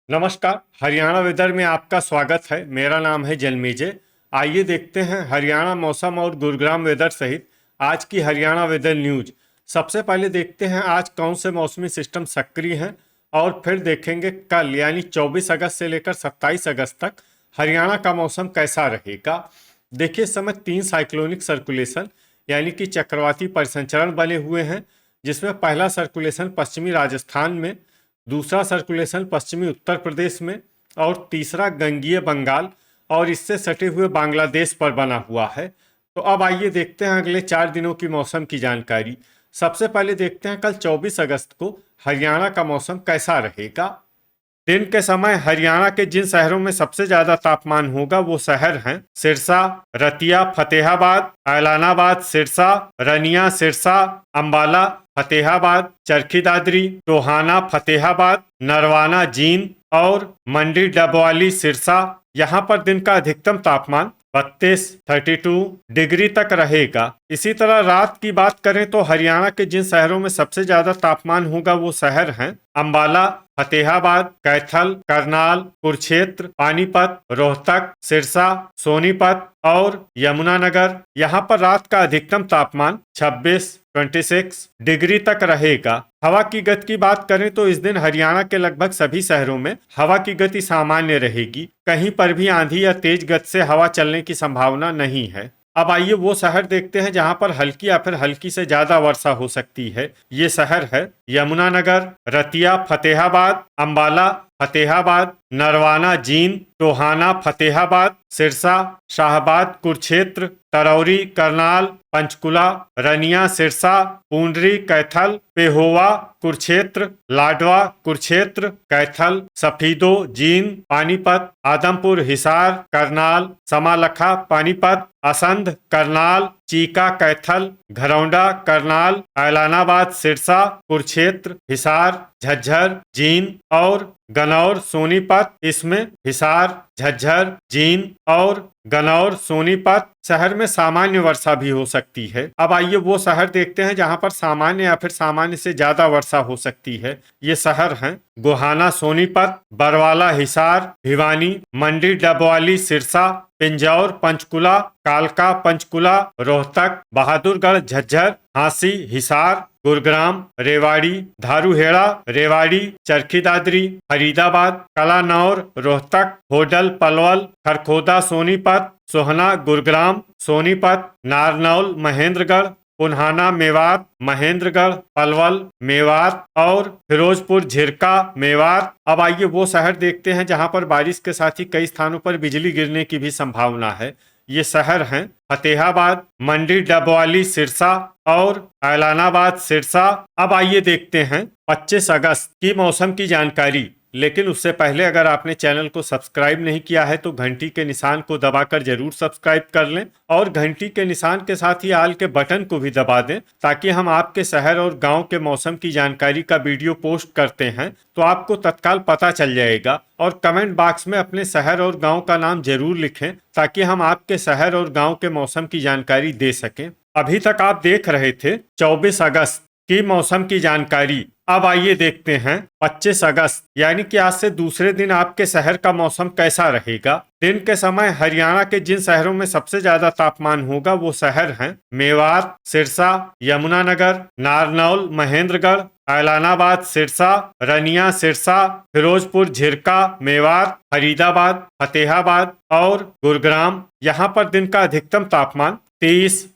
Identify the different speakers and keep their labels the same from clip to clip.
Speaker 1: नमस्कार। हरियाणा वेदर में आपका स्वागत है। मेरा नाम है जन्मेजय। आइए देखते हैं हरियाणा मौसम और गुरुग्राम वेदर सहित आज की हरियाणा वेदर न्यूज। सबसे पहले देखते हैं आज कौन से मौसमी सिस्टम सक्रिय हैं और फिर देखेंगे कल यानी 24 अगस्त से लेकर 27 अगस्त तक हरियाणा का मौसम कैसा रहेगा। देखिए, इस समय 3 साइक्लोनिक सर्कुलेशन यानी कि चक्रवाती परिसंचरण बने हुए हैं, जिसमें पहला सर्कुलेशन पश्चिमी राजस्थान में, दूसरा सर्कुलेशन पश्चिमी उत्तर प्रदेश में और तीसरा गंगीय बंगाल और इससे सटे हुए बांग्लादेश पर बना हुआ है। तो अब आइए देखते हैं अगले 4 दिनों की मौसम की जानकारी। सबसे पहले देखते हैं कल 24 अगस्त को हरियाणा का मौसम कैसा रहेगा। दिन के समय हरियाणा के जिन शहरों में सबसे ज्यादा तापमान होगा वो शहर हैं सिरसा, रतिया, फतेहाबाद, ऐलानाबाद, सिरसा, रनिया, सिरसा, अंबाला, फतेहाबाद, चरखी दादरी, टोहाना, फतेहाबाद, नरवाना, जींद और मंडी डबवाली, सिरसा। यहाँ पर दिन का अधिकतम तापमान 32 डिग्री तक रहेगा। इसी तरह रात की बात करें तो हरियाणा के जिन शहरों में सबसे ज्यादा तापमान होगा वो शहर हैं अंबाला, फतेहाबाद, कैथल, करनाल, कुरुक्षेत्र, पानीपत, रोहतक, सिरसा, सोनीपत और यमुनानगर। यहाँ पर रात का अधिकतम तापमान 26 डिग्री तक रहेगा। हवा की गति की बात करें तो इस दिन हरियाणा के लगभग सभी शहरों में हवा की गति सामान्य रहेगी। कहीं पर भी आंधी या तेज गति से हवा चलने की संभावना नहीं है। अब आइए वो शहर देखते हैं जहां पर हल्की या फिर हल्की से ज्यादा वर्षा हो सकती है। ये शहर है यमुनानगर, रतिया, फतेहाबाद, अंबाला, फतेहाबाद, नरवाना, जींद, टोहाना, फतेहाबाद, सिरसा, शाहबाद, कुरुक्षेत्र, तरौरी, करनाल, पंचकुला, रनिया, सिरसा, पूंडरी, कैथल, पेहोवा, कुरुक्षेत्र, लाडवा, कुरुक्षेत्र, कैथल, सफीदो, जींद, पानीपत, आदमपुर, हिसार, करनाल, समालखा, पानीपत, असंध, करनाल, चीका, कैथल, घरौंडा, करनाल, ऐलानाबाद, सिरसा, कुरुक्षेत्र, हिसार, झज्जर, जींद और गनौर, सोनीपत। इसमें हिसार, झज्जर, जींद और गनौर, सोनीपत शहर में सामान्य वर्षा भी हो सकती है। अब आइए वो शहर देखते हैं जहां पर सामान्य या फिर सामान्य से ज्यादा वर्षा हो सकती है। ये शहर हैं गोहाना, सोनीपत, बरवाला, हिसार, भिवानी, मंडी डबवाली, सिरसा, पिंजौर, पंचकुला, कालका, पंचकुला, रोहतक, बहादुरगढ़, झज्जर, हांसी, हिसार, गुरुग्राम, रेवाड़ी, धारूहेड़ा, रेवाड़ी, चरखी दादरी, फरीदाबाद, कलानौर, रोहतक, होडल, पलवल, खरखोदा, सोनीपत, सोहना, गुरुग्राम, सोनीपत, नारनौल, महेंद्रगढ़, पुन्हाना, मेवात, महेंद्रगढ़, पलवल, मेवात और फिरोजपुर, झिरका, मेवात। अब आइए वो शहर देखते हैं जहां पर बारिश के साथ ही कई स्थानों पर बिजली गिरने की भी संभावना है। ये शहर हैं फतेहाबाद, मंडी डबवाली, सिरसा और ऐलानाबाद, सिरसा। अब आइए देखते हैं 25 अगस्त की मौसम की जानकारी। लेकिन उससे पहले अगर आपने चैनल को सब्सक्राइब नहीं किया है तो घंटी के निशान को दबाकर जरूर सब्सक्राइब कर लें और घंटी के निशान के साथ ही आल के बटन को भी दबा दें, ताकि हम आपके शहर और गांव के मौसम की जानकारी का वीडियो पोस्ट करते हैं तो आपको तत्काल पता चल जाएगा। और कमेंट बॉक्स में अपने शहर और गांव का नाम जरूर लिखें ताकि हम आपके शहर और गांव के मौसम की जानकारी दे सकें। अभी तक आप देख रहे थे 24 अगस्त की मौसम की जानकारी। अब आइए देखते हैं 25 अगस्त यानी कि आज से दूसरे दिन आपके शहर का मौसम कैसा रहेगा। दिन के समय हरियाणा के जिन शहरों में सबसे ज्यादा तापमान होगा वो शहर हैं मेवात, सिरसा, यमुनानगर, नारनौल, महेंद्रगढ़, ऐलानाबाद, सिरसा, रनिया, सिरसा, फिरोजपुर, झिरका, मेवात, फरीदाबाद, फतेहाबाद और गुरुग्राम। यहाँ पर दिन का अधिकतम तापमान 30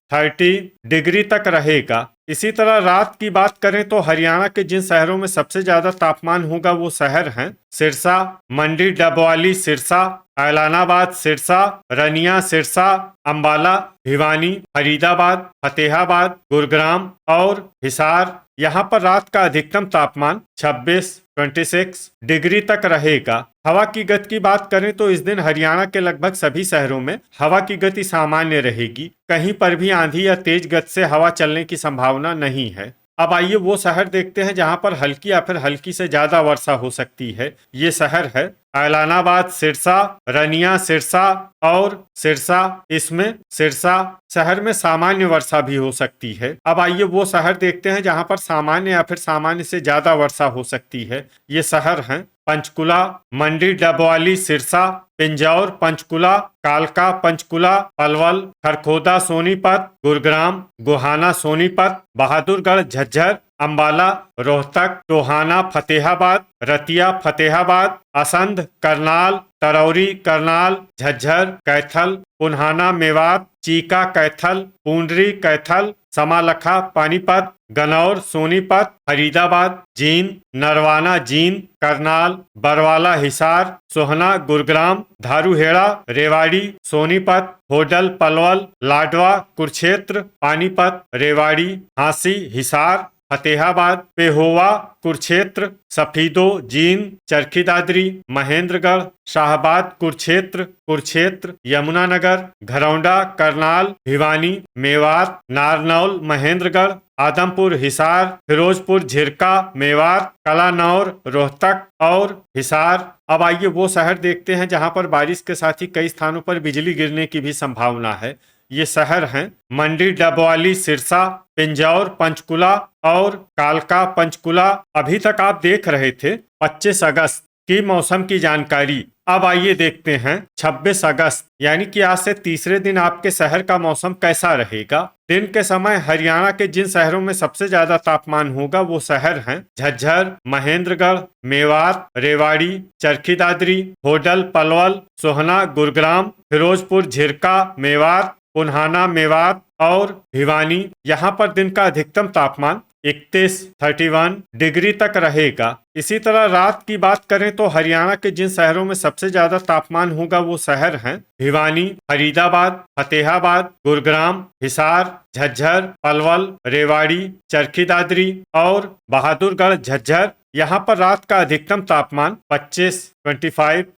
Speaker 1: डिग्री तक रहेगा। इसी तरह रात की बात करें तो हरियाणा के जिन शहरों में सबसे ज्यादा तापमान होगा वो शहर हैं सिरसा, मंडी डबवाली, सिरसा, ऐलानाबाद, सिरसा, रनिया, सिरसा, अंबाला, भिवानी, फरीदाबाद, फतेहाबाद, गुरुग्राम और हिसार। यहाँ पर रात का अधिकतम तापमान 26 डिग्री तक रहेगा। हवा की गति की बात करें तो इस दिन हरियाणा के लगभग सभी शहरों में हवा की गति सामान्य रहेगी। कहीं पर भी आंधी या तेज गति से हवा चलने की संभावना नहीं है। अब आइए वो शहर देखते हैं जहां पर हल्की या फिर हल्की से ज्यादा वर्षा हो सकती है। ये शहर है ऐलानाबाद, सिरसा, रनिया, सिरसा और सिरसा। इसमें सिरसा शहर में सामान्य वर्षा भी हो सकती है। अब आइए वो शहर देखते हैं जहां पर सामान्य या फिर सामान्य से ज्यादा वर्षा हो सकती है। ये शहर हैं पंचकुला, मंडी, डबवाली, सिरसा, पिंजौर, पंचकुला, कालका, पंचकुला, पलवल, खरखोदा, सोनीपत, गुरुग्राम, गोहाना, सोनीपत, बहादुरगढ़, झज्जर, अंबाला, रोहतक, टोहाना, फतेहाबाद, रतिया, फतेहाबाद, असंध, करनाल, तरौरी, करनाल, झज्जर, कैथल, पुन्हाना, मेवात, चीका, कैथल, पूंडरी, कैथल, समालखा, पानीपत, गनौर, सोनीपत, फरीदाबाद, जींद, नरवाना, जींद, करनाल, बरवाला, हिसार, सोहना, गुरुग्राम, धारूहेड़ा, रेवाड़ी, सोनीपत, होडल, पलवल, लाडवा, कुरुक्षेत्र, पानीपत, रेवाड़ी, हांसी, हिसार, फतेहाबाद, पेहोवा, कुरुक्षेत्र, सफीदो, जींद, चरखी दादरी, महेंद्रगढ़, शाहबाद, कुरुक्षेत्र, कुरुक्षेत्र, यमुनानगर, घरौंडा, करनाल, भिवानी, मेवात, नारनौल, महेंद्रगढ़, आदमपुर, हिसार, फिरोजपुर, झिरका, मेवात, कलानौर, रोहतक और हिसार। अब आइए वो शहर देखते हैं जहां पर बारिश के साथ ही कई स्थानों पर बिजली गिरने की भी संभावना है। ये शहर हैं मंडी, डबवाली, सिरसा, पिंजौर, पंचकुला और कालका, पंचकुला। अभी तक आप देख रहे थे 25 अगस्त की मौसम की जानकारी। अब आइए देखते हैं 26 अगस्त यानी कि आज से तीसरे दिन आपके शहर का मौसम कैसा रहेगा। दिन के समय हरियाणा के जिन शहरों में सबसे ज्यादा तापमान होगा वो शहर हैं झज्जर, महेंद्रगढ़, मेवात, रेवाड़ी, चरखी दादरी, होडल, पलवल, सोहना, गुरुग्राम, फिरोजपुर, झिरका, मेवात, पुन्हाना, मेवात और भिवानी। यहाँ पर दिन का अधिकतम तापमान 31 डिग्री तक रहेगा। इसी तरह रात की बात करें तो हरियाणा के जिन शहरों में सबसे ज्यादा तापमान होगा वो शहर हैं भिवानी, फरीदाबाद, फतेहाबाद, गुरुग्राम, हिसार, झज्जर, पलवल, रेवाड़ी, चरखी दादरी और बहादुरगढ़, झज्जर। यहाँ पर रात का अधिकतम तापमान 25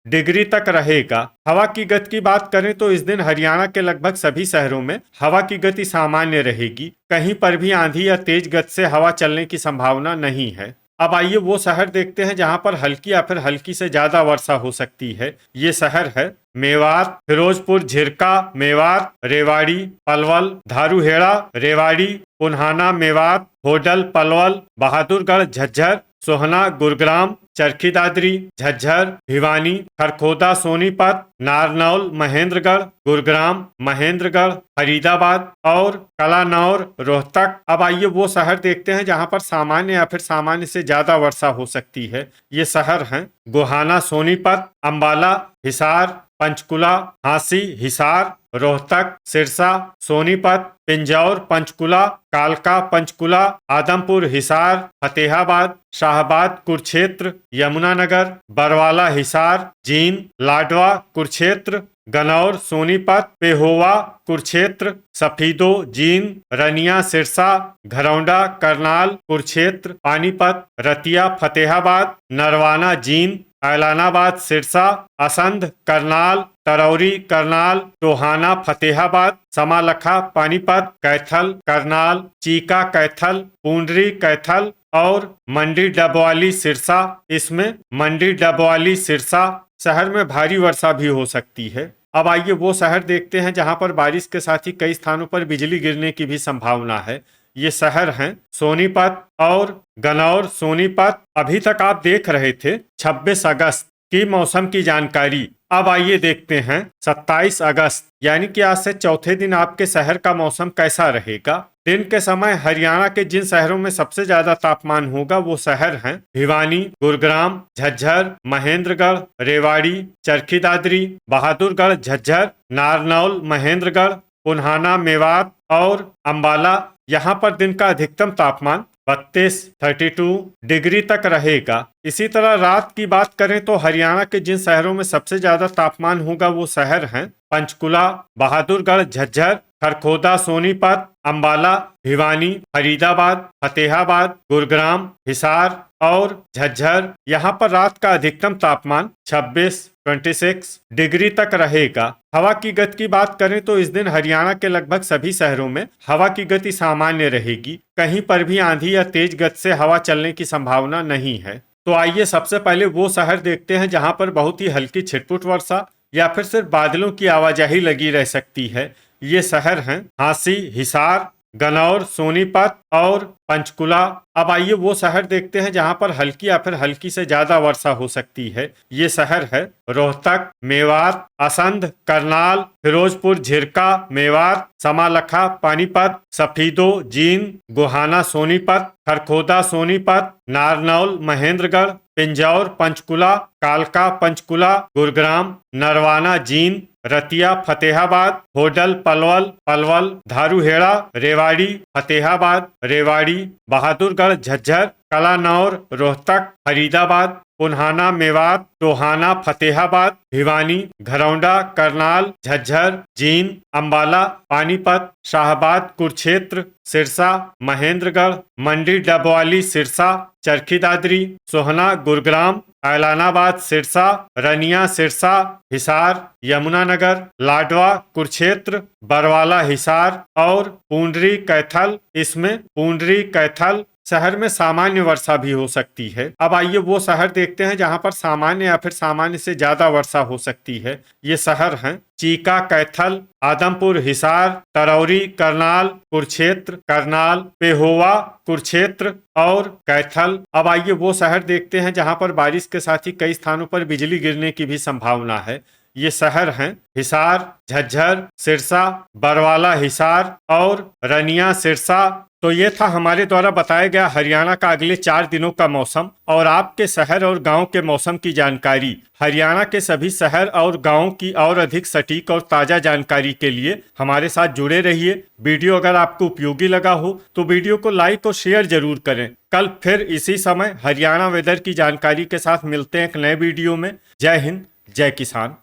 Speaker 1: डिग्री तक रहेगा। हवा की गति की बात करें तो इस दिन हरियाणा के लगभग सभी शहरों में हवा की गति सामान्य रहेगी। कहीं पर भी आंधी या तेज गति से हवा चलने की संभावना नहीं है। अब आइए वो शहर देखते हैं जहां पर हल्की या फिर हल्की से ज्यादा वर्षा हो सकती है। ये शहर है मेवात, फिरोजपुर, झिरका, मेवात, रेवाड़ी, पलवल, धारूहेड़ा, रेवाड़ी, पुन्हाना, मेवात, होडल, पलवल, बहादुरगढ़, झज्जर, सोहना, गुरुग्राम, चरखी दादरी, झज्जर, भिवानी, खरखोदा, सोनीपत, नारनौल, महेंद्रगढ़, गुरुग्राम, महेंद्रगढ़, फरीदाबाद और कलानौर, रोहतक। अब आइए वो शहर देखते हैं जहां पर सामान्य या फिर सामान्य से ज्यादा वर्षा हो सकती है। ये शहर हैं गोहाना, सोनीपत, अंबाला, हिसार, पंचकुला, हांसी, हिसार, रोहतक, सिरसा, सोनीपत, पिंजौर, पंचकुला, कालका, पंचकुला, आदमपुर, हिसार, फतेहाबाद, शाहबाद, कुरुक्षेत्र, यमुनानगर, बरवाला, हिसार, जींद, लाडवा, कुरुक्षेत्र, गनौर, सोनीपत, पेहोवा, कुरुक्षेत्र, सफीदो, जींद, रनिया, सिरसा, घरौंडा, करनाल, कुरुक्षेत्र, पानीपत, रतिया, फतेहाबाद, नरवाना, जींद, ऐलानाबाद, सिरसा, असंध, करनाल, तरौरी, करनाल, टोहाना, फतेहाबाद, समालखा, पानीपत, कैथल, करनाल, चीका, कैथल, पूंडरी, कैथल और मंडी, डबवाली, सिरसा। इसमें मंडी, डबवाली, सिरसा शहर में भारी वर्षा भी हो सकती है। अब आइए वो शहर देखते हैं जहां पर बारिश के साथ ही कई स्थानों पर बिजली गिरने की भी संभावना है। ये शहर हैं सोनीपत और गनौर, सोनीपत। अभी तक आप देख रहे थे 26 अगस्त की मौसम की जानकारी। अब आइए देखते हैं 27 अगस्त यानी कि आज से चौथे दिन आपके शहर का मौसम कैसा रहेगा। दिन के समय हरियाणा के जिन शहरों में सबसे ज्यादा तापमान होगा वो शहर हैं भिवानी, गुरुग्राम, झज्जर, महेंद्रगढ़, रेवाड़ी, चरखी दादरी, बहादुरगढ़, झज्जर, नारनौल, महेंद्रगढ़, पुन्हाना, मेवात और अंबाला। यहाँ पर दिन का अधिकतम तापमान 32 डिग्री तक रहेगा। इसी तरह रात की बात करें तो हरियाणा के जिन शहरों में सबसे ज्यादा तापमान होगा वो शहर हैं पंचकुला, बहादुरगढ़, झज्जर, खरखोदा, सोनीपत, अंबाला, भिवानी, फरीदाबाद, फतेहाबाद, गुरुग्राम, हिसार और झज्जर। यहाँ पर रात का अधिकतम तापमान 26 डिग्री तक रहेगा। हवा की गति की बात करें तो इस दिन हरियाणा के लगभग सभी शहरों में हवा की गति सामान्य रहेगी। कहीं पर भी आंधी या तेज गति से हवा चलने की संभावना नहीं है। तो आइए सबसे पहले वो शहर देखते हैं जहां पर बहुत ही हल्की छिटपुट वर्षा या फिर सिर्फ बादलों की आवाजाही लगी रह सकती है। ये शहर हैं झांसी, हिसार, गन्नौर, सोनीपत और पंचकुला। अब आइए वो शहर देखते हैं जहां पर हल्की या फिर हल्की से ज्यादा वर्षा हो सकती है। ये शहर है रोहतक, मेवात, असंध, करनाल, फिरोजपुर, झिरका, मेवात, समालखा, पानीपत, सफीदो, जींद, गोहाना, सोनीपत, खरखोदा, सोनीपत, नारनौल, महेंद्रगढ़, पिंजौर, पंचकुला, कालका, पंचकुला, गुरुग्राम, नरवाना, जींद, रतिया, फतेहाबाद, होडल, पलवल, पलवल, धारूहेड़ा, रेवाड़ी, फतेहाबाद, रेवाड़ी, बहादुरगढ़, झज्जर, कलानौर, रोहतक, फरीदाबाद, पुन्हाना, मेवात, टोहाना, फतेहाबाद, भिवानी, घरौंडा, करनाल, झज्जर, जींद, अंबाला, पानीपत, शाहबाद, कुरुक्षेत्र, सिरसा, महेंद्रगढ़, मंडी, डबवाली, सिरसा, चरखी दादरी, सोहना, गुरुग्राम, ऐलानाबाद, सिरसा, रनिया, सिरसा, हिसार, यमुनानगर, लाडवा, कुरुक्षेत्र, बरवाला, हिसार और पुंडरी कैथल। इसमें पुंडरी कैथल शहर में सामान्य वर्षा भी हो सकती है। अब आइए वो शहर देखते हैं जहां पर सामान्य या फिर सामान्य से ज्यादा वर्षा हो सकती है। ये शहर हैं चीका, कैथल, आदमपुर, हिसार, तरौरी, करनाल, कुरुक्षेत्र, करनाल, पेहोवा, कुरुक्षेत्र और कैथल। अब आइए वो शहर देखते हैं जहां पर बारिश के साथ ही कई स्थानों पर बिजली गिरने की भी संभावना है। ये शहर हैं हिसार, झज्जर, सिरसा, बरवाला, हिसार और रनिया, सिरसा। तो ये था हमारे द्वारा बताया गया हरियाणा का अगले 4 दिनों का मौसम और आपके शहर और गांव के मौसम की जानकारी। हरियाणा के सभी शहर और गांव की और अधिक सटीक और ताजा जानकारी के लिए हमारे साथ जुड़े रहिए। वीडियो अगर आपको उपयोगी लगा हो तो वीडियो को लाइक और शेयर जरूर करें। कल फिर इसी समय हरियाणा वेदर की जानकारी के साथ मिलते हैं एक नए वीडियो में। जय हिंद, जय किसान।